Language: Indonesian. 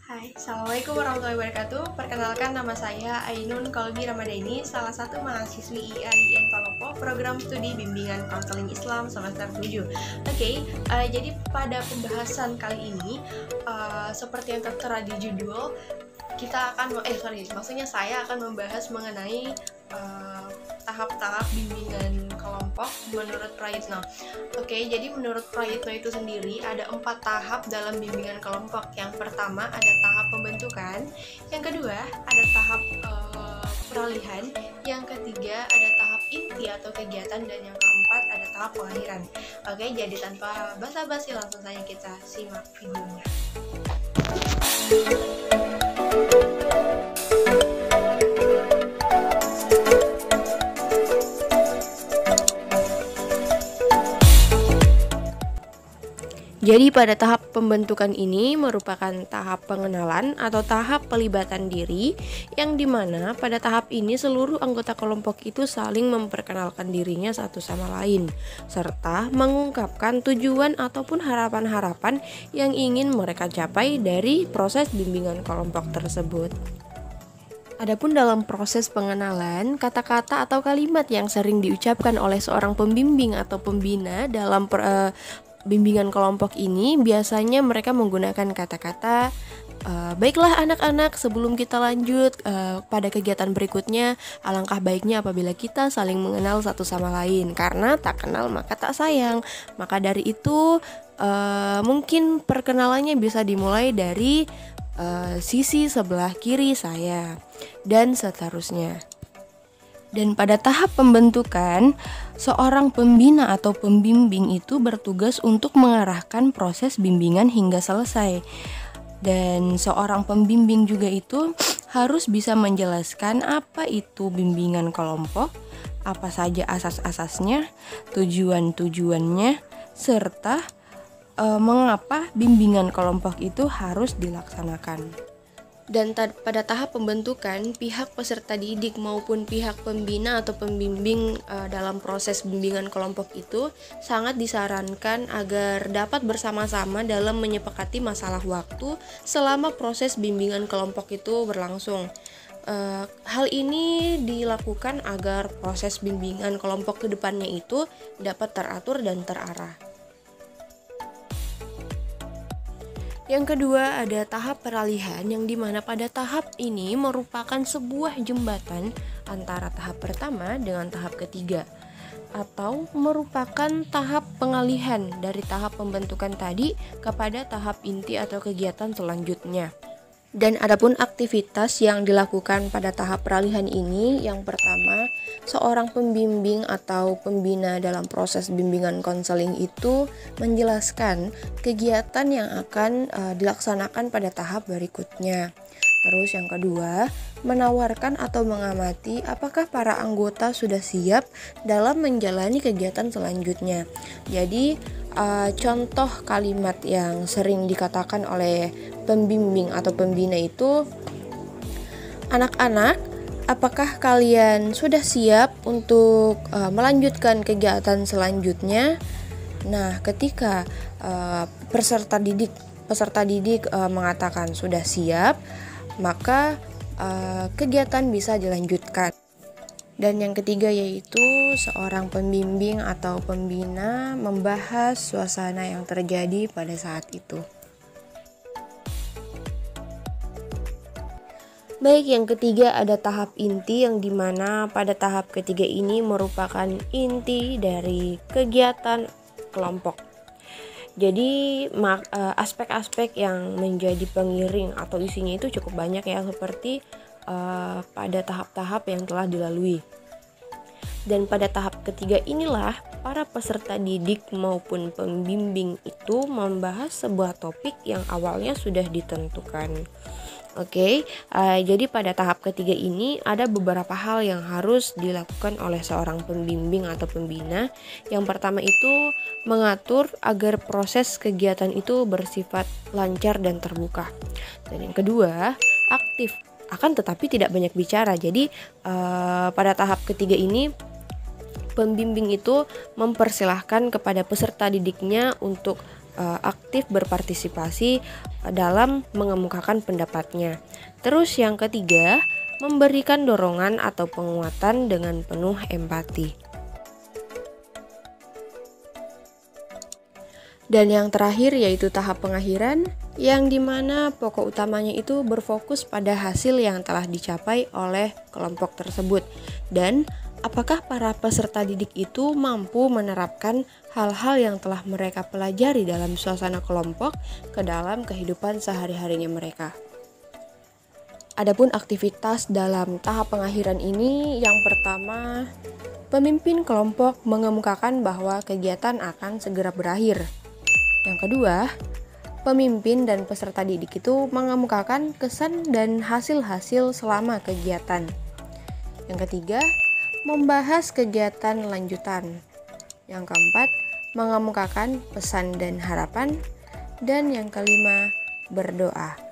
Hai, Assalamualaikum warahmatullahi wabarakatuh. Perkenalkan, nama saya Ainun Kolbi Ramadhani, salah satu mahasiswi IAIN Palopo, program studi bimbingan konseling Islam semester 7. Jadi pada pembahasan kali ini, seperti yang tertera di judul, saya akan membahas mengenai tahap-tahap bimbingan kelompok menurut Prayitno. Jadi menurut Prayitno itu sendiri ada 4 tahap dalam bimbingan kelompok. Yang pertama ada tahap pembentukan, yang kedua ada tahap peralihan, yang ketiga ada tahap inti atau kegiatan, dan yang keempat ada tahap pengakhiran. Jadi tanpa basa-basi langsung saja kita simak videonya. Jadi pada tahap pembentukan ini merupakan tahap pengenalan atau tahap pelibatan diri, yang dimana pada tahap ini seluruh anggota kelompok itu saling memperkenalkan dirinya satu sama lain, serta mengungkapkan tujuan ataupun harapan-harapan yang ingin mereka capai dari proses bimbingan kelompok tersebut. Adapun dalam proses pengenalan, kata-kata atau kalimat yang sering diucapkan oleh seorang pembimbing atau pembina dalam bimbingan kelompok ini biasanya mereka menggunakan kata-kata baiklah anak-anak, sebelum kita lanjut pada kegiatan berikutnya, alangkah baiknya apabila kita saling mengenal satu sama lain, karena tak kenal maka tak sayang. Maka dari itu mungkin perkenalannya bisa dimulai dari sisi sebelah kiri saya, dan seterusnya. Dan pada tahap pembentukan, seorang pembina atau pembimbing itu bertugas untuk mengarahkan proses bimbingan hingga selesai. Dan seorang pembimbing juga itu harus bisa menjelaskan apa itu bimbingan kelompok, apa saja asas-asasnya, tujuan-tujuannya, serta mengapa bimbingan kelompok itu harus dilaksanakan. Dan pada tahap pembentukan, pihak peserta didik maupun pihak pembina atau pembimbing dalam proses bimbingan kelompok itu sangat disarankan agar dapat bersama-sama dalam menyepakati masalah waktu selama proses bimbingan kelompok itu berlangsung. Hal ini dilakukan agar proses bimbingan kelompok ke depannya itu dapat teratur dan terarah. Yang kedua ada tahap peralihan, yang dimana pada tahap ini merupakan sebuah jembatan antara tahap pertama dengan tahap ketiga, atau merupakan tahap pengalihan dari tahap pembentukan tadi kepada tahap inti atau kegiatan selanjutnya. Dan adapun aktivitas yang dilakukan pada tahap peralihan ini, yang pertama, seorang pembimbing atau pembina dalam proses bimbingan konseling itu menjelaskan kegiatan yang akan dilaksanakan pada tahap berikutnya. Terus yang kedua, menawarkan atau mengamati apakah para anggota sudah siap dalam menjalani kegiatan selanjutnya. Jadi contoh kalimat yang sering dikatakan oleh pembimbing atau pembina itu, anak-anak, apakah kalian sudah siap untuk melanjutkan kegiatan selanjutnya? Nah, ketika peserta didik mengatakan sudah siap, maka kegiatan bisa dilanjutkan. Dan yang ketiga yaitu seorang pembimbing atau pembina membahas suasana yang terjadi pada saat itu. Baik, yang ketiga ada tahap inti, yang dimana pada tahap ketiga ini merupakan inti dari kegiatan kelompok. Jadi aspek-aspek yang menjadi pengiring atau isinya itu cukup banyak ya, seperti pada tahap-tahap yang telah dilalui. Dan pada tahap ketiga inilah para peserta didik maupun pembimbing itu membahas sebuah topik yang awalnya sudah ditentukan. Jadi pada tahap ketiga ini ada beberapa hal yang harus dilakukan oleh seorang pembimbing atau pembina. Yang pertama itu mengatur agar proses kegiatan itu bersifat lancar dan terbuka. Dan yang kedua, aktif akan tetapi tidak banyak bicara. Jadi pada tahap ketiga ini pembimbing itu mempersilahkan kepada peserta didiknya untuk aktif berpartisipasi dalam mengemukakan pendapatnya. Terus yang ketiga, memberikan dorongan atau penguatan dengan penuh empati. Dan yang terakhir yaitu tahap pengakhiran, yang dimana pokok utamanya itu berfokus pada hasil yang telah dicapai oleh kelompok tersebut, dan apakah para peserta didik itu mampu menerapkan hal-hal yang telah mereka pelajari dalam suasana kelompok ke dalam kehidupan sehari-harinya mereka. Adapun aktivitas dalam tahap pengakhiran ini, yang pertama, pemimpin kelompok mengemukakan bahwa kegiatan akan segera berakhir. Yang kedua, pemimpin dan peserta didik itu mengemukakan kesan dan hasil-hasil selama kegiatan. Yang ketiga, membahas kegiatan lanjutan. Yang keempat, mengemukakan pesan dan harapan. Dan yang kelima, berdoa.